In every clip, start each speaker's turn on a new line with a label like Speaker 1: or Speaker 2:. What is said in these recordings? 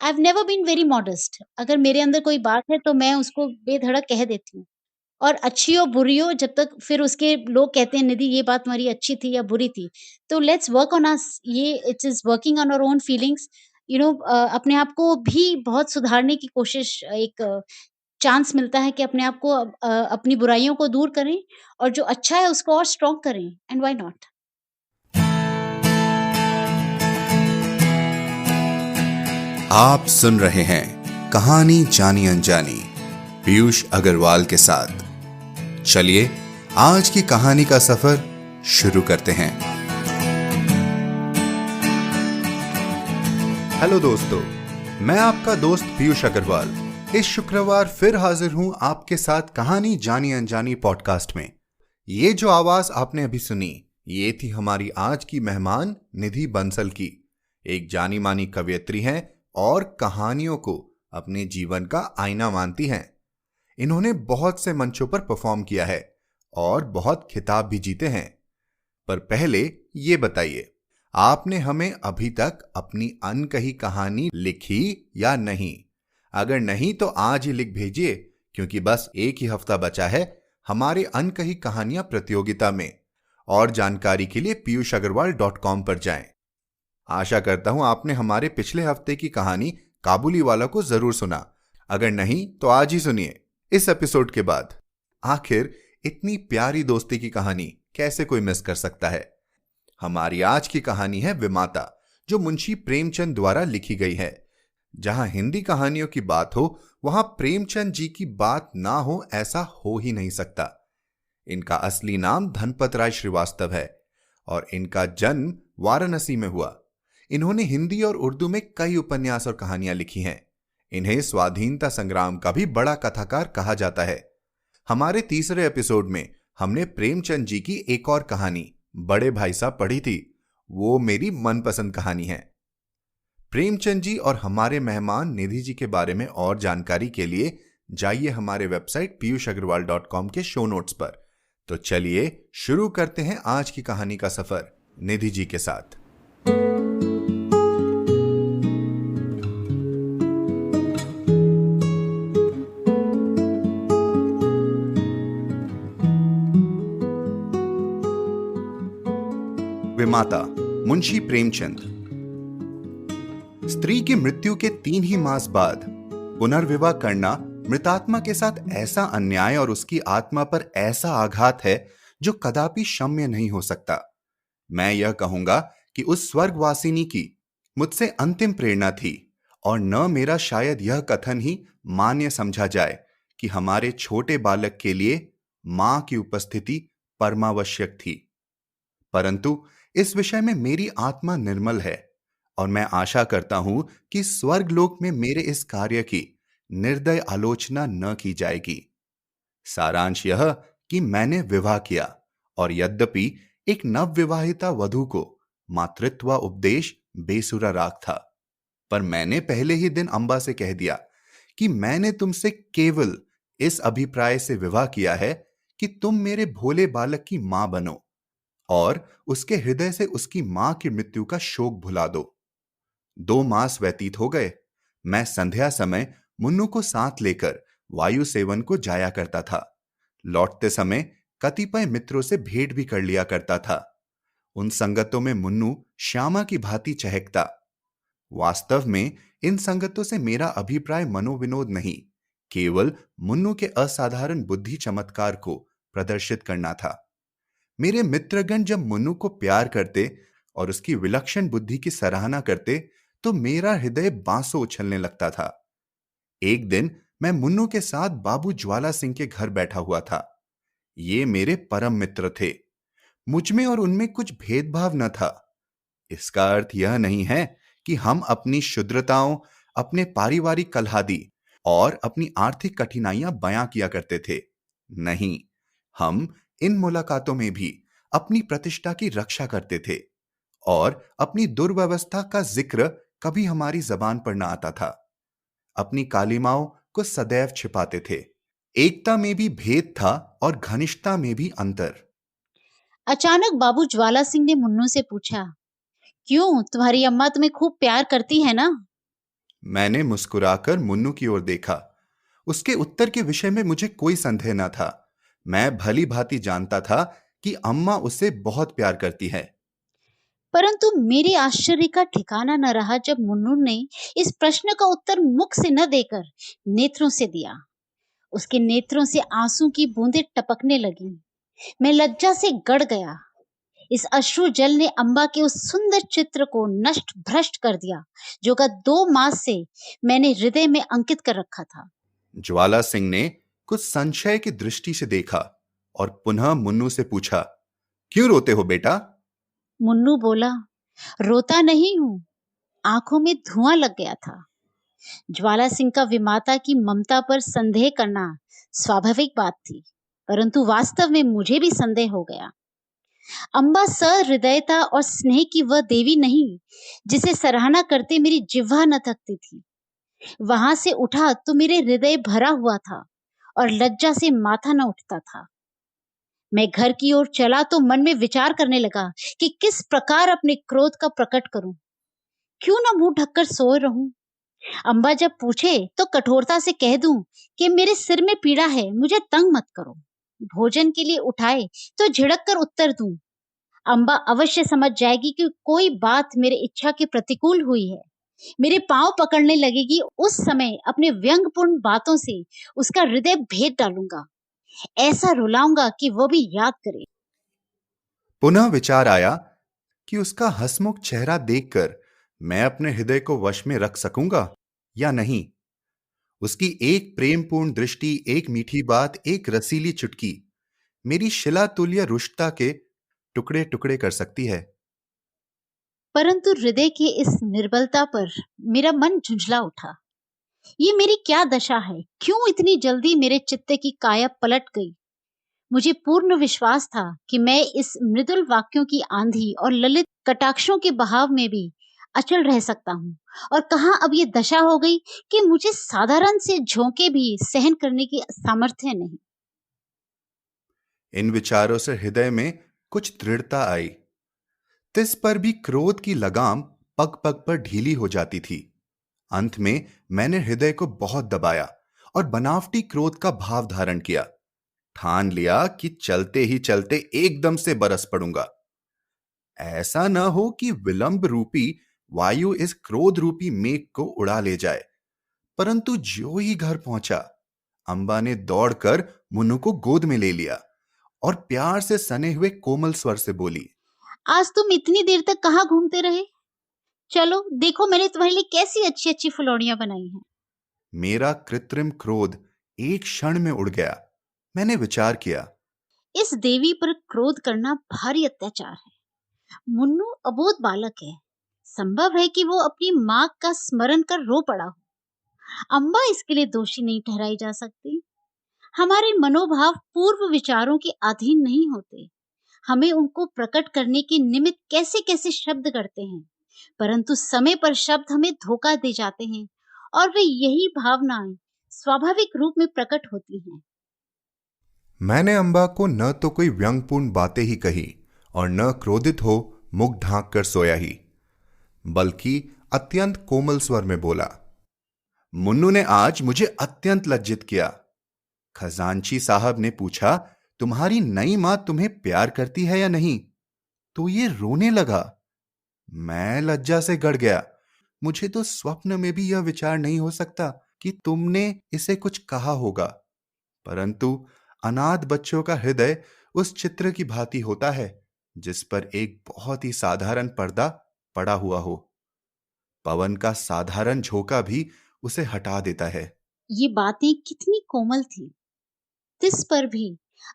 Speaker 1: I have never been very modest. अगर मेरे अंदर कोई बात है तो मैं उसको बेधड़क कह देती हूँ। और अच्छी हो बुरी हो जब तक फिर उसके लोग कहते हैं निधि ये बात तुम्हारी अच्छी थी या बुरी थी। तो लेट्स वर्क ऑन अस, ये it is working on our own feelings. अपने आप को भी बहुत सुधारने की कोशिश, एक चांस मिलता है कि अपने आप को अपनी बुराइयों को दूर करें और जो अच्छा है उसको और स्ट्रॉन्ग करें, एंड व्हाई नॉट?
Speaker 2: आप सुन रहे हैं कहानी जानी अनजानी पीयूष अग्रवाल के साथ। चलिए आज की कहानी का सफर शुरू करते हैं। हेलो दोस्तों, मैं आपका दोस्त पीयूष अग्रवाल इस शुक्रवार फिर हाजिर हूं आपके साथ कहानी जानी अनजानी पॉडकास्ट में। ये जो आवाज आपने अभी सुनी, ये थी हमारी आज की मेहमान निधि बंसल की। एक जानी मानी कवयित्री हैं और कहानियों को अपने जीवन का आईना मानती हैं। इन्होंने बहुत से मंचों पर परफॉर्म किया है और बहुत खिताब भी जीते हैं। पर पहले ये बताइए, आपने हमें अभी तक अपनी अनकही कहानी लिखी या नहीं? अगर नहीं तो आज ही लिख भेजिए, क्योंकि बस एक ही हफ्ता बचा है हमारे अनकही कहानियां प्रतियोगिता में। और जानकारी के लिए piyushagarwal.com पर जाएं। आशा करता हूं आपने हमारे पिछले हफ्ते की कहानी काबुली वाला को जरूर सुना। अगर नहीं तो आज ही सुनिए इस एपिसोड के बाद। आखिर इतनी प्यारी दोस्ती की कहानी कैसे कोई मिस कर सकता है। हमारी आज की कहानी है विमाता, जो मुंशी प्रेमचंद द्वारा लिखी गई है। जहां हिंदी कहानियों की बात हो, वहां प्रेमचंद जी की बात ना हो ऐसा हो ही नहीं सकता। इनका असली नाम धनपत राय श्रीवास्तव है और इनका जन्म वाराणसी में हुआ। इन्होंने हिंदी और उर्दू में कई उपन्यास और कहानियां लिखी हैं। इन्हें स्वाधीनता संग्राम का भी बड़ा कथाकार कहा जाता है। हमारे तीसरे एपिसोड में हमने प्रेमचंद जी की एक और कहानी बड़े भाई साहब पढ़ी थी। वो मेरी मनपसंद कहानी है। प्रेमचंद जी और हमारे मेहमान निधि जी के बारे में और जानकारी के लिए जाइए हमारे वेबसाइट piyushagarwal.com के शो नोट्स पर। तो चलिए शुरू करते हैं आज की कहानी का सफर निधि जी के साथ। विमाता, मुंशी प्रेमचंद। स्त्री की मृत्यु के 3 ही मास बाद पुनर्विवाह करना मृतात्मा के साथ ऐसा अन्याय और उसकी आत्मा पर ऐसा आघात है जो कदापि क्षम्य नहीं हो सकता। मैं यह कहूंगा कि उस स्वर्गवासिनी की मुझसे अंतिम प्रेरणा थी, और न मेरा शायद यह कथन ही मान्य समझा जाए कि हमारे छोटे बालक के लिए मां की उपस्थिति परमावश्यक थी। परंतु इस विषय में मेरी आत्मा निर्मल है और मैं आशा करता हूं कि स्वर्गलोक में मेरे इस कार्य की निर्दय आलोचना न की जाएगी। सारांश यह कि मैंने विवाह किया, और यद्यपि एक नवविवाहिता वधू को मातृत्व उपदेश बेसुरा राग था, पर मैंने पहले ही दिन अंबा से कह दिया कि मैंने तुमसे केवल इस अभिप्राय से विवाह किया है कि तुम मेरे भोले बालक की मां बनो और उसके हृदय से उसकी मां की मृत्यु का शोक भुला दो। 2 मास व्यतीत हो गए। मैं संध्या समय मुन्नू को साथ लेकर वायु सेवन को जाया करता था। लौटते समय कतिपय मित्रों से भेंट भी कर लिया करता था। उन संगतों में मुन्नू श्यामा की भांति चहकता। वास्तव में इन संगतों से मेरा अभिप्राय मनोविनोद नहीं, केवल मुन्नू के असाधारण बुद्धि चमत्कार को प्रदर्शित करना था। मेरे मित्रगण जब मुन्नू को प्यार करते और उसकी विलक्षण बुद्धि की सराहना करते, तो मेरा हृदय बांसों उछलने लगता था। एक दिन मैं मुन्नू के साथ बाबू ज्वाला सिंह के घर बैठा हुआ था। ये मेरे परम मित्र थे। मुझ में और उनमें कुछ भेदभाव न था। इसका अर्थ यह नहीं है कि हम अपनी क्षुद्रताओं, अपने पारिवारिक कलहादी और अपनी आर्थिक कठिनाइयां बयां किया करते थे। नहीं, हम इन मुलाकातों में भी अपनी प्रतिष्ठा की रक्षा करते थे और अपनी दुर्व्यवस्था का जिक्र कभी हमारी जबान पर न आता था। अपनी कालिमाओं को सदैव छिपाते थे। एकता में भी भेद था और घनिष्ठता में भी अंतर।
Speaker 1: अचानक बाबू ज्वाला सिंह ने मुन्नू से पूछा, क्यों, तुम्हारी अम्मा तुम्हें खूब प्यार करती है ना?
Speaker 2: मैंने मुस्कुराकर मुन्नू की ओर देखा। उसके उत्तर के विषय में मुझे कोई संदेह न था। मैं भली भांति जानता था कि अम्मा उसे बहुत प्यार करती है।
Speaker 1: परंतु मेरे आश्चर्य का ठिकाना न रहा जब मुन्नू ने इस प्रश्न का उत्तर मुख से न देकर नेत्रों से दिया। उसके नेत्रों से आंसू की बूंदें टपकने लगी। मैं लज्जा से गड़ गया। इस अश्रु जल ने अम्बा के उस सुंदर चित्र को नष्ट भ्रष्ट कर दिया, जो गत 2 मास से मैंने हृदय में अंकित कर रखा था।
Speaker 2: ज्वाला सिंह ने कुछ संशय की दृष्टि से देखा और पुनः मुन्नू से पूछा, क्यों रोते हो बेटा?
Speaker 1: मुन्नू बोला, रोता नहीं हूं, आंखों में धुआं लग गया था। ज्वाला सिंह का विमाता की ममता पर संदेह करना स्वाभाविक बात थी, परंतु वास्तव में मुझे भी संदेह हो गया। अम्बा सहृदयता और स्नेह की वह देवी नहीं, जिसे सराहना करते मेरी जिह्वा न थकती थी। वहां से उठा तो मेरे हृदय भरा हुआ था और लज्जा से माथा न उठता था। मैं घर की ओर चला तो मन में विचार करने लगा कि किस प्रकार अपने क्रोध का प्रकट करूं। क्यों न मुंह ढककर सोए रहूं। अम्बा जब पूछे तो कठोरता से कह दूं कि मेरे सिर में पीड़ा है, मुझे तंग मत करो। भोजन के लिए उठाए तो झिड़क कर उत्तर दूं। अम्बा अवश्य समझ जाएगी कि कोई बात मेरे इच्छा के प्रतिकूल हुई है। मेरे पांव पकड़ने लगेगी। उस समय अपने व्यंगपूर्ण बातों से उसका हृदय भेद डालूंगा। ऐसा रुलाऊंगा कि वो भी याद करे।
Speaker 2: पुनः विचार आया कि उसका हंसमुख चेहरा देखकर मैं अपने हृदय को वश में रख सकूंगा या नहीं। उसकी एक प्रेमपूर्ण दृष्टि, एक मीठी बात, एक रसीली चुटकी मेरी शिलातुल्य रुष्टता के टुकड़े टुकड़े कर सकती है।
Speaker 1: परंतु हृदय की इस निर्बलता पर मेरा मन झुंझला उठा। ये मेरी क्या दशा है? क्यों इतनी जल्दी मेरे चित्त की काया पलट गई? मुझे पूर्ण विश्वास था कि मैं इस मृदुल वाक्यों की आंधी और ललित कटाक्षों के बहाव में भी अचल रह सकता हूँ। और कहाँ अब ये दशा हो गई कि मुझे साधारण से झोंके भी सहन करने की सामर्थ्य नहीं।
Speaker 2: इन विचारों से हृदय में कुछ दृढ़ता आई। तिस पर भी क्रोध की लगाम पग पग पर ढीली हो जाती थी। अंत में मैंने हृदय को बहुत दबाया और बनावटी क्रोध का भाव धारण किया। ठान लिया कि चलते ही चलते एकदम से बरस पड़ूंगा। ऐसा न हो कि विलंब रूपी वायु इस क्रोध रूपी मेघ को उड़ा ले जाए। परंतु जो ही घर पहुंचा, अंबा ने दौड़कर मुन्नू को गोद में ले लिया और प्यार से सने हुए कोमल स्वर से बोली,
Speaker 1: आज तुम इतनी देर तक कहाँ घूमते रहे? चलो देखो मैंने तुम्हारे लिए कैसी अच्छी अच्छी फुलौड़ियां बनाई हैं।
Speaker 2: मेरा कृत्रिम क्रोध एक क्षण में उड़ गया। मैंने विचार किया,
Speaker 1: इस देवी पर क्रोध करना भारी अत्याचार है। मुन्नू अबोध बालक है। संभव है कि वो अपनी माँ का स्मरण कर रो पड़ा हो। अम्बा इसके लिए दोषी नहीं ठहराई जा सकती। हमारे मनोभाव पूर्व विचारों के अधीन नहीं होते। हमें उनको प्रकट करने के निमित्त कैसे कैसे शब्द करते हैं, परंतु समय पर शब्द हमें धोखा दे जाते हैं और वे यही भावनाएं स्वाभाविक रूप में प्रकट होती हैं।
Speaker 2: मैंने अंबा को न तो कोई व्यंगपूर्ण बातें ही कही और न क्रोधित हो मुख ढांक कर सोया ही, बल्कि अत्यंत कोमल स्वर में बोला, मुन्नू ने आज मुझे अत्यंत लज्जित किया। खजांची साहब ने पूछा, तुम्हारी नई मां तुम्हें प्यार करती है या नहीं? तो ये रोने लगा। मैं लज्जा से गड़ गया। मुझे तो स्वप्न में भी यह विचार नहीं हो सकता कि तुमने इसे कुछ कहा होगा। परंतु अनाथ बच्चों का हृदय उस चित्र की भांति होता है जिस पर एक बहुत ही साधारण पर्दा पड़ा हुआ हो। पवन का साधारण झोंका भी उसे हटा देता है।
Speaker 1: ये बातें कितनी कोमल थी। तिस पर भी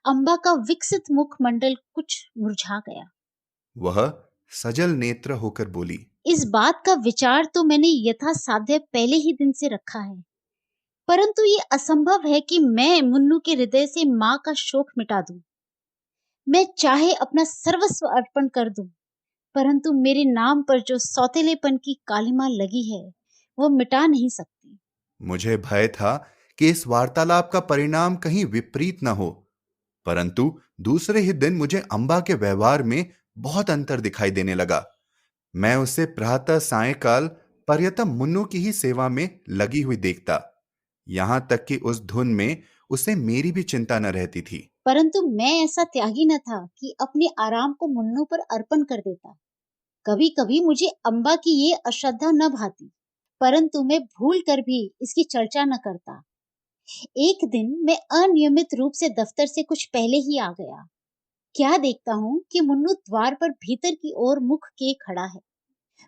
Speaker 1: अम्बा का विकसित मुखमंडल कुछ मुरझा गया।
Speaker 2: वह सजल नेत्र होकर बोली,
Speaker 1: इस बात का विचार तो मैंने यथासाध्य पहले ही दिन से रखा है, परंतु ये असंभव है कि मैं मुन्नू के हृदय से माँ का शोक मिटा दूं। मैं चाहे अपना सर्वस्व अर्पण कर दूं, परंतु मेरे नाम पर जो सौतेलेपन की कालिमा लगी है, वो मिटा नहीं सकती।
Speaker 2: मुझे भय था कि इस वार्तालाप का परिणाम कहीं विपरीत न हो, परंतु दूसरे ही दिन मुझे अंबा के व्यवहार में बहुत अंतर दिखाई देने लगा। मैं उसे प्रातः सायंकाल पर्यतम मुन्नू की ही सेवा में लगी हुई देखता, यहां तक कि उस धुन में उसे मेरी भी चिंता न रहती थी।
Speaker 1: परंतु मैं ऐसा त्यागी न था कि अपने आराम को मुन्नू पर अर्पण कर देता। कभी कभी मुझे अम्बा की ये अश्रद्धा न भाती, परंतु मैं भूल कर भी इसकी चर्चा न करता। एक दिन मैं अनियमित रूप से दफ्तर से कुछ पहले ही आ गया। क्या देखता हूँ कि मुन्नू द्वार पर भीतर की ओर मुख किए खड़ा है।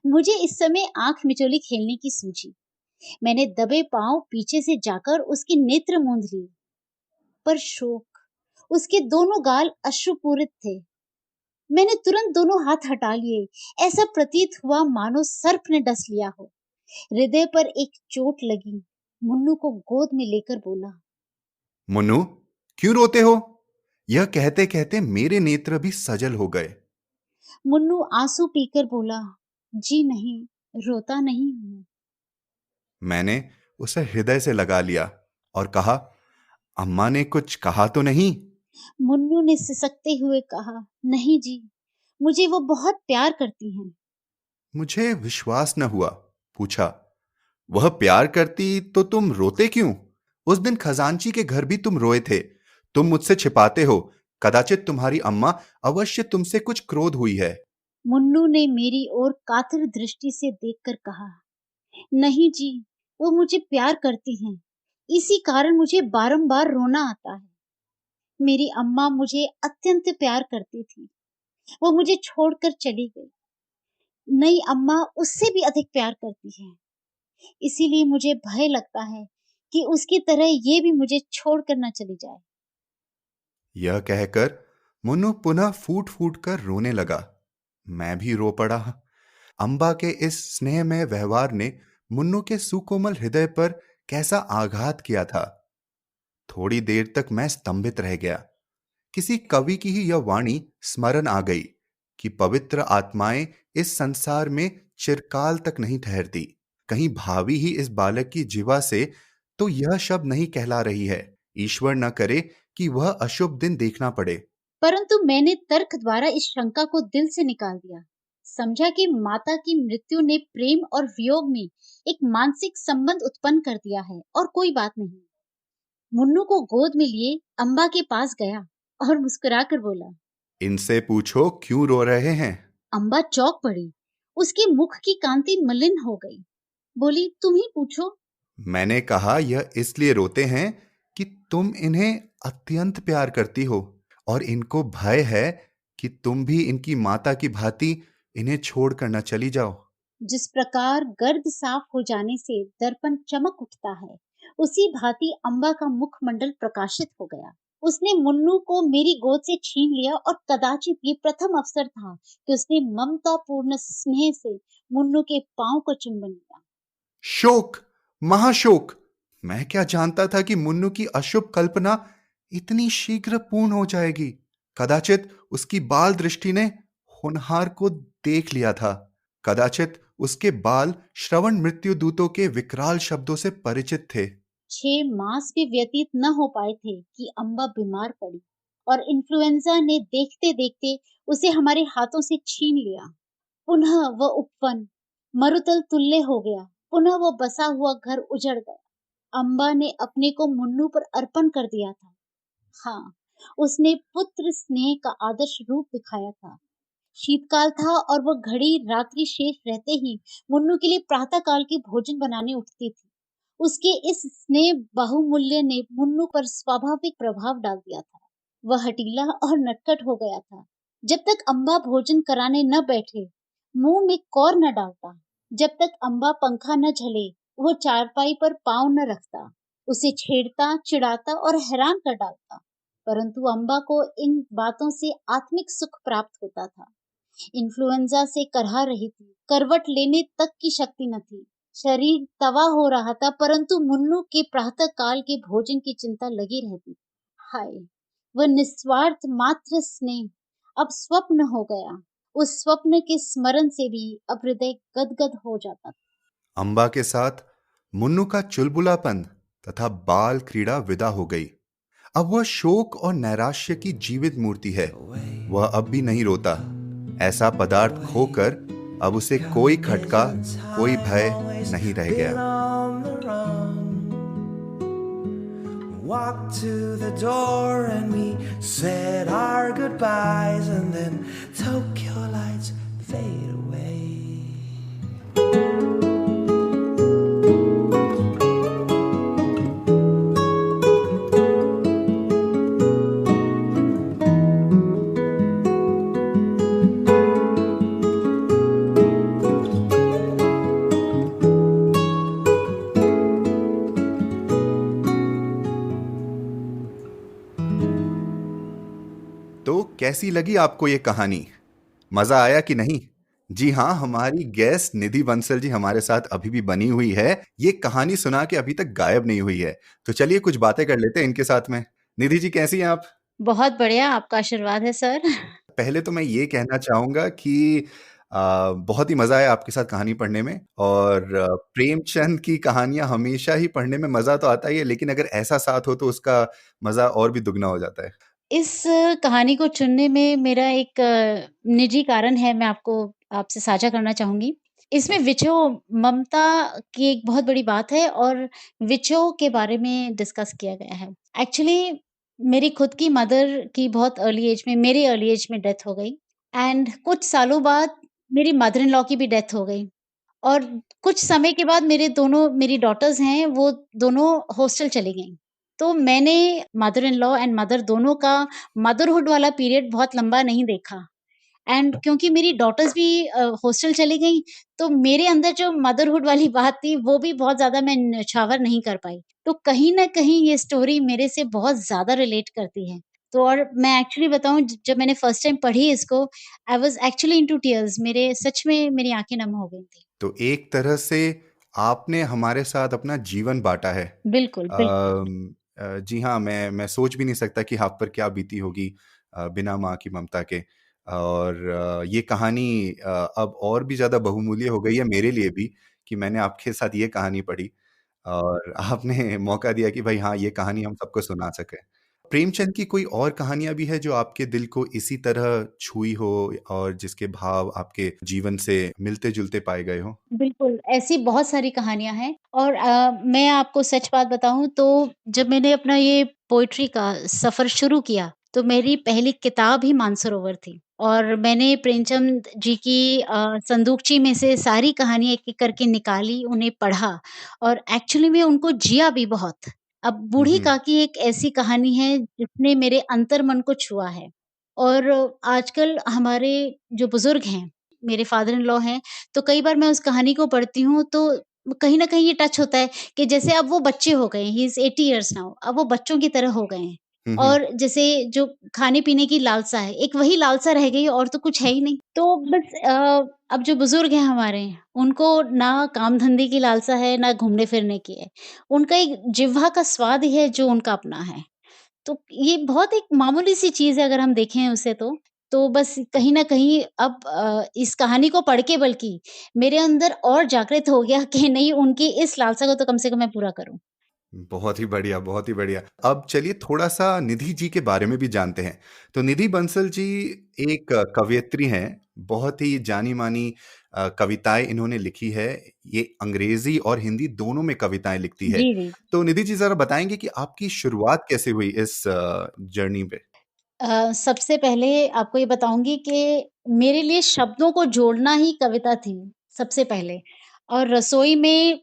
Speaker 1: मुझे इस समय आंख मिचोली खेलने की सूझी। मैंने दबे पांव पीछे से जाकर उसके नेत्र मूंद लिए, पर शोक, उसके दोनों गाल अश्रुपूरित थे। मैंने तुरंत दोनों हाथ हटा लिए। ऐसा प्रतीत हुआ मानो सर्प ने डस लिया हो। हृदय पर एक चोट लगी। मुन्नू को गोद में लेकर बोला,
Speaker 2: मुन्नू, क्यों रोते हो? यह कहते कहते मेरे नेत्र भी सजल हो गए।
Speaker 1: मुन्नू आंसू पीकर बोला, जी नहीं, रोता नहीं हूं।
Speaker 2: मैंने उसे हृदय से लगा लिया और कहा, अम्मा ने कुछ कहा तो नहीं?
Speaker 1: मुन्नू ने सिसकते हुए कहा, नहीं जी, मुझे वो बहुत प्यार करती हैं।
Speaker 2: मुझे विश्वास न हुआ। पूछा, वह प्यार करती तो तुम रोते क्यों? उस दिन खजांची के घर भी तुम रोए थे। तुम मुझसे छिपाते हो। कदाचित तुम्हारी अम्मा अवश्य तुमसे कुछ क्रोध हुई है।
Speaker 1: मुन्नू ने मेरी ओर कातर दृष्टि से देखकर कहा, नहीं जी, वो मुझे प्यार करती हैं। इसी कारण मुझे बारंबार रोना आता है। मेरी अम्मा मुझे अत्यंत प्यार करती थी। वो मुझे छोड़कर चली गई। नई अम्मा उससे भी अधिक प्यार करती है। इसीलिए मुझे भय लगता है कि उसकी तरह ये भी मुझे छोड़कर न चली जाए।
Speaker 2: यह कहकर मुन्नू पुनः फूट फूट कर रोने लगा। मैं भी रो पड़ा। अम्बा के इस स्नेहमय व्यवहार ने मुन्नू के सुकोमल हृदय पर कैसा आघात किया था। थोड़ी देर तक मैं स्तंभित रह गया। किसी कवि की ही यह वाणी स्मरण आ गई कि पवित्र आत्माएं इस संसार में चिरकाल तक नहीं ठहरती। कहीं भावी ही इस बालक की जीवा से तो यह शब्द नहीं कहला रही है। ईश्वर न करे कि वह अशुभ दिन देखना पड़े।
Speaker 1: परंतु मैंने तर्क द्वारा इस शंका को दिल से निकाल दिया। समझा कि माता की मृत्यु ने प्रेम और वियोग में एक मानसिक संबंध उत्पन्न कर दिया है और कोई बात नहीं। मुन्नू को गोद में लिए अम्बा के पास गया और मुस्कुराकर बोला,
Speaker 2: इनसे पूछो क्यों रो रहे हैं।
Speaker 1: अम्बा चौंक पड़ी। उसके मुख की कांति मलिन हो गई। बोली, तुम ही पूछो।
Speaker 2: मैंने कहा, यह इसलिए रोते हैं कि तुम इन्हें अत्यंत प्यार करती हो और इनको भय है कि तुम भी इनकी माता की भांति इन्हें छोड़कर न चली जाओ।
Speaker 1: जिस प्रकार गर्द साफ हो जाने से दर्पण चमक उठता है, उसी भांति अम्बा का मुखमंडल प्रकाशित हो गया। उसने मुन्नू को मेरी गोद से छीन लिया और कदाचित ये प्रथम अवसर था कि उसने ममता पूर्ण स्नेह से मुन्नू के पांव को चुंबन लिया।
Speaker 2: शोक, महाशोक। मैं क्या जानता था कि मुन्नू की अशुभ कल्पना इतनी शीघ्र पूर्ण हो जाएगी। कदाचित उसकी बाल दृष्टि ने होनहार को देख लिया था। कदाचित उसके बाल श्रवण मृत्यु दूतों के विकराल शब्दों से परिचित थे।
Speaker 1: 6 मास भी व्यतीत न हो पाए थे कि अम्बा बीमार पड़ी और इन्फ्लुएंजा ने देखते देखते उसे हमारे हाथों से छीन लिया। पुनः वह उपवन मरुतल तुल्य हो गया। पुनः वो बसा हुआ घर उजड़ गया। अम्बा ने अपने को मुन्नू पर अर्पण कर दिया था। हाँ, उसने पुत्र स्नेह का आदर्श रूप दिखाया था। शीतकाल था और वह घड़ी रात्रि शेष रहते ही मुन्नू के लिए प्रातः काल की भोजन बनाने उठती थी। उसके इस स्नेह बहुमूल्य ने मुन्नू पर स्वाभाविक प्रभाव डाल दिया था। वह हठीला और नटखट हो गया था। जब तक अम्बा भोजन कराने न बैठे, मुंह में कौर न डालता। जब तक अम्बा पंखा न झले, वो चारपाई पर पांव न रखता। उसे छेड़ता, चिढ़ाता और हैरान कर डालता। परंतु अम्बा को इन बातों से आत्मिक सुख प्राप्त होता था। इन्फ्लुएंजा से करहा रही थी। करवट लेने तक की शक्ति न थी। शरीर तवा हो रहा था, परंतु मुन्नू के प्रातः काल के भोजन की चिंता लगी रहती थी। हाय, वह निस्वार्थ मात्र स्नेह अब स्वप्न हो गया। उस स्वप्न के स्मरण से भी अब हृदय गदगद हो जाता था।
Speaker 2: अम्बा के साथ मुन्नू का चुलबुलापन तथा बाल क्रीड़ा विदा हो गई। अब वह शोक और नैराश्य की जीवित मूर्ति है। वह अब भी नहीं रोता। ऐसा पदार्थ खोकर अब उसे कोई
Speaker 3: 'Cause
Speaker 2: खटका, कोई
Speaker 3: I've
Speaker 2: भय
Speaker 3: always
Speaker 2: नहीं रह
Speaker 3: been
Speaker 2: गया।
Speaker 3: on the run. Walked to the door and we said our goodbyes, and then Tokyo lights fade away.
Speaker 2: तो कैसी लगी आपको ये कहानी? मज़ा आया कि नहीं? जी हाँ, हमारी गेस्ट निधि बंसल जी हमारे साथ अभी भी बनी हुई है। ये कहानी सुना के अभी तक गायब नहीं हुई है। तो चलिए कुछ बातें कर लेते हैं इनके साथ में। निधि जी कैसी हैं आप?
Speaker 1: बहुत बढ़िया, आपका आशीर्वाद है सर।
Speaker 2: पहले तो मैं ये कहना चाहूँगा कि बहुत ही मज़ा आया आपके साथ कहानी पढ़ने में और प्रेमचंद की कहानियाँ हमेशा ही पढ़ने में मज़ा तो आता ही है, लेकिन अगर ऐसा साथ हो तो उसका मज़ा और भी दुगना हो जाता है।
Speaker 1: इस कहानी को चुनने में मेरा एक निजी कारण है, मैं आपसे साझा करना चाहूँगी। इसमें विछोह ममता की एक बहुत बड़ी बात है और विछोह के बारे में डिस्कस किया गया है। एक्चुअली मेरी खुद की मदर की बहुत अर्ली एज में मेरी अर्ली एज में डेथ हो गई एंड कुछ सालों बाद मेरी मदर इन लॉ की भी डेथ हो गई। और कुछ समय के बाद मेरी डॉटर्स हैं, वो दोनों हॉस्टल चली गईं। तो मैंने mother in law and mother दोनों का मदरहुड वाला पीरियड बहुत लंबा नहीं देखा एंड क्योंकि मेरी डॉटर्स भी हॉस्टल चली गईं, तो मेरे अंदर जो मदरहुड वाली बात थी, वो भी बहुत ज़्यादा मैं न्योछावर नहीं कर पाई। तो कहीं न कहीं ये स्टोरी मेरे से बहुत ज़्यादा रिलेट करती है। तो और मैं एक्चुअली बताऊँ ज जब मैंने फर्स्ट टाइम पढ़ी इसको, I was actually into tears मेरे सच में मेरी आँखें नम हो गई थी।
Speaker 2: तो एक तरह से आपने हमारे साथ अपना जीवन बाँटा है।
Speaker 1: बिल्कुल, बिल्कुल।
Speaker 2: जी हाँ, मैं सोच भी नहीं सकता कि आप पर क्या बीती होगी बिना माँ की ममता के। और ये कहानी अब और भी ज़्यादा बहुमूल्य हो गई है मेरे लिए भी कि मैंने आपके साथ ये कहानी पढ़ी और आपने मौका दिया कि भाई हाँ, ये कहानी हम सबको सुना सकें। प्रेमचंद की कोई और कहानियाँ भी हैं जो आपके दिल को इसी तरह छुई हो और जिसके भाव आपके जीवन से मिलते-जुलते पाए गए हों?
Speaker 1: बिल्कुल, ऐसी बहुत सारी कहानियाँ हैं और मैं आपको सच बात बताऊँ तो जब मैंने अपना ये पोएट्री का सफ़र शुरू किया, तो मेरी पहली किताब ही मानसरोवर थी और मैंने प्रेमचंद जी की संदूकची में से सारी कहानियाँ एक-एक करके निकाली, उन्हें पढ़ा और एक्चुअली में उनको जिया भी बहुत। अब
Speaker 2: हुँ,
Speaker 1: बूढ़ी
Speaker 2: हुँ।
Speaker 1: काकी एक ऐसी कहानी है जिसने मेरे अंतर्मन को छुआ है और आजकल हमारे जो बुज़ुर्ग हैं, मेरे फादर इन लॉ हैं, तो कई बार मैं उस कहानी को पढ़ती हूँ तो कहीं न कहीं ये टच होता है कि जैसे अब वो बच्चे हो गए हैं, ही इज़ 80 इयर्स नाउ अब वो बच्चों की तरह हो गए हैं।
Speaker 2: हुँ, हुँ।
Speaker 1: और जैसे जो खाने-पीने की लालसा है, एक वही लालसा रह गई है और तो कुछ है ही नहीं। तो बस अब जो बुज़ुर्ग हैं हमारे, उनको ना काम-धंधे की लालसा है, ना घूमने-फिरने की है। उनका एक जिह्वा का स्वाद ही है जो उनका अपना है। तो ये बहुत एक मामूली-सी चीज़ है अगर हम देखें उसे तो। तो बस कहीं न कहीं अब इस कहानी को पढ़ के बल्कि मेरे अंदर और जागृत हो गया कि नहीं उनकी इस लालसा को तो कम से कम मैं पूरा करूँ।
Speaker 2: बहुत ही बढ़िया, बहुत ही बढ़िया। अब चलिए थोड़ा-सा निधि जी के बारे में भी जानते हैं। तो निधि बंसल जी एक कवयित्री हैं, बहुत ही जानी-मानी कविताएँ इन्होंने लिखी है। ये अंग्रेज़ी और हिंदी दोनों में कविताएँ लिखती है।
Speaker 1: जी, जी।
Speaker 2: तो निधि जी ज़रा बताएँगे कि आपकी शुरुआत कैसे हुई इस जर्नी पे?
Speaker 1: सबसे पहले आपको ये बताऊँगी कि मेरे लिए शब्दों को जोड़ना ही कविता थी, सबसे पहले। और रसोई में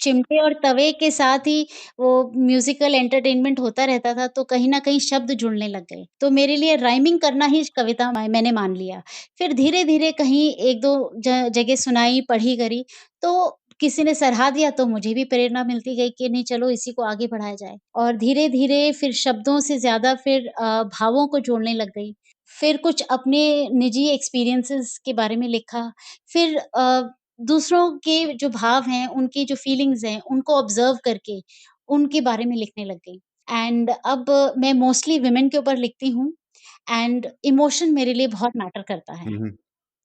Speaker 1: चिमटे और तवे के साथ ही वो म्यूज़िकल एंटरटेनमेंट होता रहता था, तो कहीं न कहीं शब्द जुड़ने लग गए। तो मेरे लिए राइमिंग करना ही कविता मैंने मान लिया। फिर धीरे-धीरे कहीं 1-2 जगह सुनाई, पढ़ी करी, तो किसी ने सराहा दिया तो मुझे भी प्रेरणा मिलती गई कि नहीं चलो इसी को आगे बढ़ाया जाए। और धीरे-धीरे फिर शब्दों से ज़्यादा फिर भावों को जोड़ने लग गई। फिर कुछ अपने निजी एक्सपीरियंसेस के बारे में लिखा। फिर दूसरों के जो भाव हैं, उनकी जो फीलिंग्स हैं, उनको ऑब्ज़र्व करके उनके बारे में लिखने लग गई। एंड अब मैं मोस्टली वुमेन के ऊपर लिखती हूँ एंड इमोशन मेरे लिए बहुत मैटर करता है।
Speaker 2: हुँ, हुँ।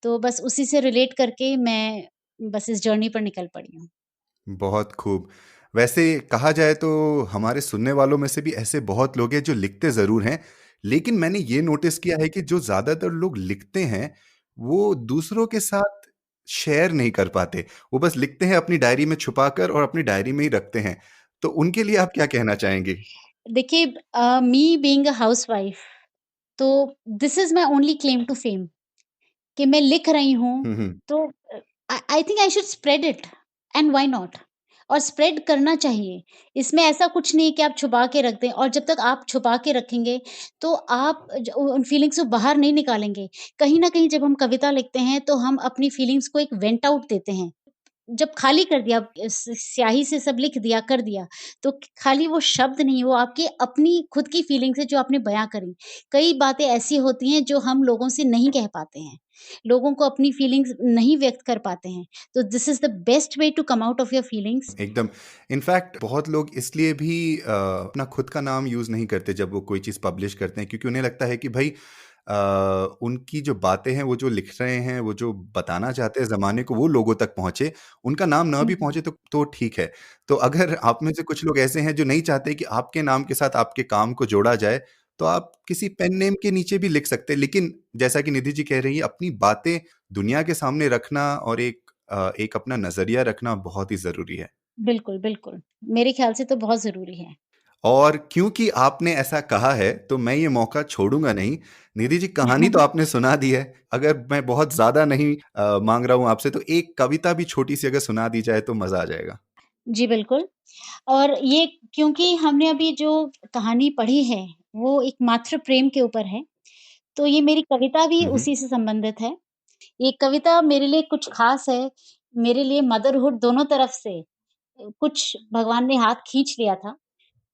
Speaker 1: तो बस उसी से रिलेट करके मैं बस इस जर्नी पर निकल पड़ी हूँ।
Speaker 2: बहुत खूब। वैसे कहा जाए तो हमारे सुनने वालों में से भी ऐसे बहुत लोग हैं जो लिखते ज़रूर हैं, लेकिन मैंने ये नोटिस किया है कि जो ज़्यादातर लोग लिखते हैं, वो दूसरों के साथ शेयर नहीं कर पाते। वो बस लिखते हैं अपनी डायरी में छुपाकर और अपनी डायरी में ही रखते हैं। तो उनके लिए आप क्या कहना चाहेंगे?
Speaker 1: देखिए मी बीइंग अ हाउसवाइफ तो this is my only claim to fame कि मैं लिख रही हूँ,
Speaker 2: हुँ, हुँ।
Speaker 1: तो I think I should spread it and why not? और स्प्रेड करना चाहिए। इसमें ऐसा कुछ नहीं है कि आप छुपा के रख दें और जब तक आप छुपा के रखेंगे, तो आप उन फीलिंग्स को बाहर नहीं निकालेंगे। कहीं न कहीं जब हम कविता लिखते हैं, तो हम अपनी फीलिंग्स को एक वेंट आउट देते हैं। जब खाली कर दिया स्याही से सब लिख दिया, कर दिया, तो खाली वो शब्द नहीं, वो आपकी अपनी खुद की फीलिंग्स है जो आपने बयाँ करी। कई बातें ऐसी होती हैं जो हम लोगों से नहीं कह पाते हैं। लोगों को अपनी फीलिंग्स नहीं व्यक्त कर पाते हैं। तो this is the best way to come out of your feelings.
Speaker 2: एकदम। इनफैक्ट बहुत लोग इसलिए भी अपना खुद का नाम यूज़ नहीं करते जब वो कोई चीज़ पब्लिश करते हैं, क्योंकि उन्हें लगता है कि भई उनकी जो बातें हैं, वो जो लिख रहे हैं, वो जो बताना चाहते हैं ज़माने को, वो लोगों तक पहुँचे। उनका नाम ना
Speaker 1: हुँ,
Speaker 2: भी
Speaker 1: हुँ।
Speaker 2: पहुँचे तो ठीक है। तो अगर आप में से कुछ लोग ऐसे हैं जो नहीं चाहते कि आपके नाम के साथ आपके काम को जोड़ा जाए, तो आप किसी पेन नेम के नीचे भी लिख सकते हैं। लेकिन जैसा कि निधि जी कह रही हैं, अपनी बातें दुनिया के सामने रखना और एक अपना नज़रिया रखना बहुत ही ज़रूरी है।
Speaker 1: बिल्कुल, बिल्कुल। मेरे ख़्याल से तो बहुत ज़रूरी है।
Speaker 2: और क्योंकि आपने ऐसा कहा है, तो मैं ये मौका छोड़ूँगा नहीं। निधि जी, कहानी तो आपने सुना दी है, अगर मैं बहुत ज़्यादा नहीं माँग रहा हूँ आपसे, तो एक कविता भी छोटी-सी अगर सुना दी जाए तो मज़ा आ जाएगा।
Speaker 1: जी, बिल्कुल। और ये क्योंकि हमने अभी जो कहानी पढ़ी है, वो एक मातृ प्रेम के ऊपर है, तो ये मेरी कविता भी
Speaker 2: हुँ, हुँ।
Speaker 1: उसी से संबंधित है। ये कविता मेरे लिए कुछ ख़ास है, मेरे लिए मदरहुड दोनों तरफ से कुछ भगवान ने हाथ खींच लिया था,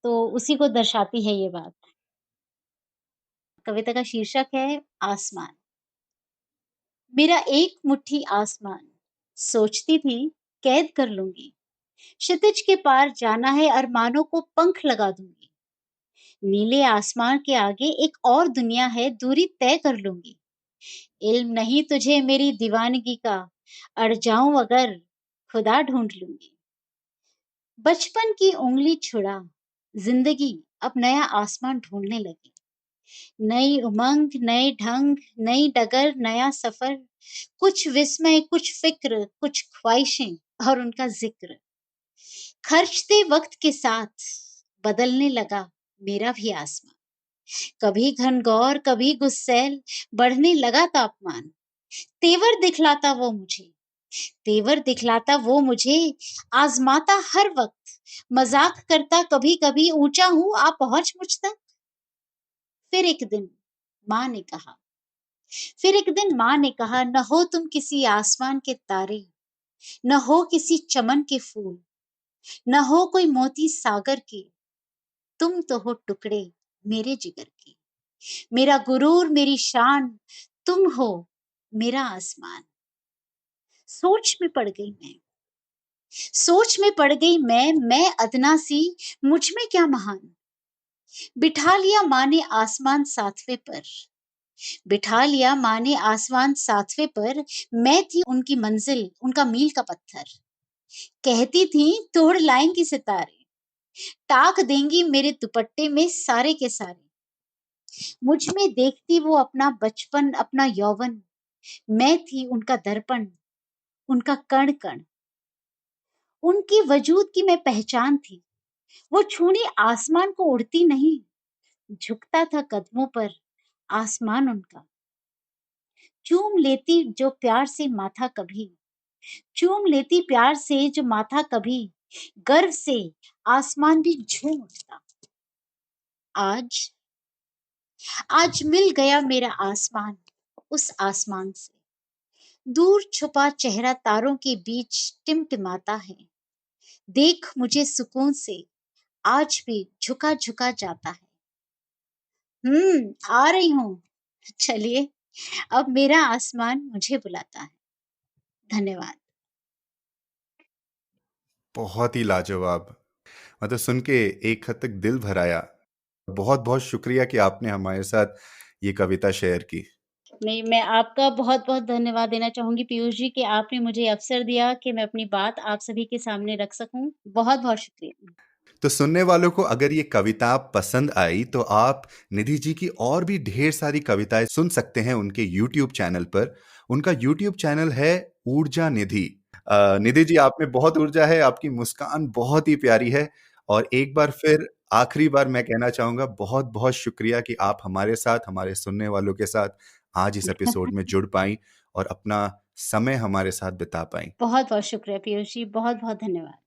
Speaker 1: तो उसी को दर्शाती है ये बात। कविता का शीर्षक है आसमान। मेरा एक मुट्ठी आसमान, सोचती थी कैद कर लूँगी, क्षितिज के पार जाना है अरमानों को पंख लगा दूँगी। नीले आसमान के आगे एक और दुनिया है, दूरी तय कर लूँगी। इल्म नहीं तुझे मेरी दीवानगी का, अड़ जाऊँ अगर खुदा ढूँढ लूँगी। बचपन की उँगली छुड़ा, ज़िंदगी अब नया आसमान ढूँढने लगी। नई उमंग, नए ढंग, नई डगर, नया सफ़र, कुछ विस्मय, कुछ फ़िक्र, कुछ ख्वाहिशें और उनका ज़िक्र। खर्चते वक़्त के साथ बदलने लगा मेरा भी आसमां। कभी घनघोर, कभी गुस्सैल, बढ़ने लगा तापमान। तेवर दिखलाता वो मुझे, तेवर दिखलाता वो मुझे, आज़माता हर वक़्त, मज़ाक करता कभी-कभी, ऊँचा हूँ आ पहुँच मुझ तक। फिर एक दिन माँ ने कहा फिर एक दिन माँ ने कहा, न हो तुम किसी आसमान के तारे, न हो किसी चमन के फूल, न हो कोई मोती सागर के, तुम तो हो टुकड़े मेरे जिगर के। मेरा गुरूर, मेरी शान, तुम हो मेरा आसमान। सोच में पड़ गई मैं, सोच में पड़ गई मैं अदना सी, मुझ में क्या महान। बिठा लिया माँ ने आसमान सातवें पर, बिठा लिया माँ ने आसमान सातवें पर, मैं थी उनकी मंजिल, उनका मील का पत्थर। कहती थी तोड़ लाएंगी सितारे, टाक देंगी मेरे दुपट्टे में सारे के सारे। मुझ में देखती वो अपना बचपन, अपना यौवन, मैं थी उनका दर्पण, उनका कण कण। उनकी वजूद की मैं पहचान थी, वो छूने आसमान को उड़ती नहीं, झुकता था कदमों पर आसमान उनका। चूम लेती जो प्यार से माथा कभी, चूम लेती प्यार से जो माथा कभी, गर्व से आसमान भी झूम उठता। आज आज मिल गया मेरा आसमान उस आसमान से, दूर छुपा चेहरा तारों के बीच टिमटिमाता है। देख मुझे सुकून से आज भी झुका झुका जाता है। आ रही हूँ। चलिए, अब मेरा आसमान मुझे बुलाता है। धन्यवाद।
Speaker 2: बहुत ही लाजवाब। मतलब सुन के एक हद तक दिल भर आया। बहुत-बहुत शुक्रिया कि आपने हमारे साथ ये कविता शेयर की।
Speaker 1: नहीं, मैं आपका बहुत-बहुत धन्यवाद देना चाहूँगी पीयूष जी कि आपने मुझे अवसर दिया कि मैं अपनी बात आप सभी के सामने रख सकूँ। बहुत-बहुत शुक्रिया।
Speaker 2: तो सुनने वालों को अगर ये कविता पसंद आई, तो आप निधि जी की और भी ढेर सारी कविताएँ सुन सकते हैं उनके यूट्यूब चैनल पर। उनका यूट्यूब चैनल है ऊर्जा निधि। निधि जी, आप में बहुत ऊर्जा है, आपकी मुस्कान बहुत ही प्यारी है और एक बार फिर आखिरी बार मैं कहना चाहूँगा बहुत-बहुत शुक्रिया कि आप हमारे साथ, हमारे सुनने वालों के साथ आज इस एपिसोड में जुड़ पाईं और अपना समय हमारे साथ बिता पाईं।
Speaker 1: बहुत-बहुत शुक्रिया पीयूष जी, बहुत-बहुत धन्यवाद।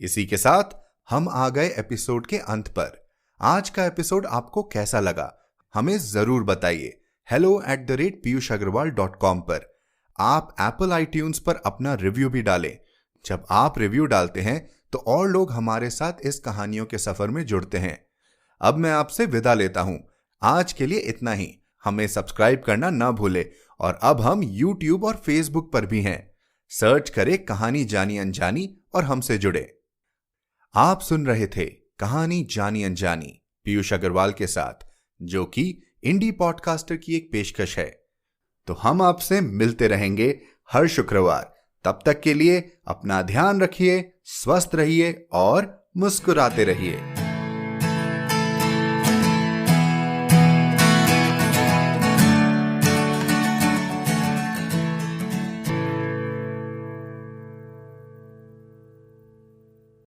Speaker 2: इसी के साथ हम आ गए एपिसोड के अंत पर। आज का एपिसोड आपको कैसा लगा? हमें जरूर बताइए। hello@piyushagarwal.com पर आप एप्पल आईट्यून्स पर अपना रिव्यू भी डालें। जब आप रिव्यू डालते हैं तो और लोग हमारे साथ इस कहानियों के सफर में जुड़ते हैं। अब मैं आपसे विदा लेता हूं। आज के लिए इतना ही। हमें सब्सक्राइब करना ना भूले और अब हम YouTube और Facebook पर भी हैं। सर्च करें कहानी जानी अनजानी और हमसे जुड़े। आप सुन रहे थे कहानी जानी अनजानी पीयूष अग्रवाल के साथ, जो कि इंडी पॉडकास्टर की एक पेशकश है। तो हम आपसे मिलते रहेंगे हर शुक्रवार। तब तक के लिए अपना ध्यान रखिए, स्वस्थ रहिए और मुस्कुराते रहिए।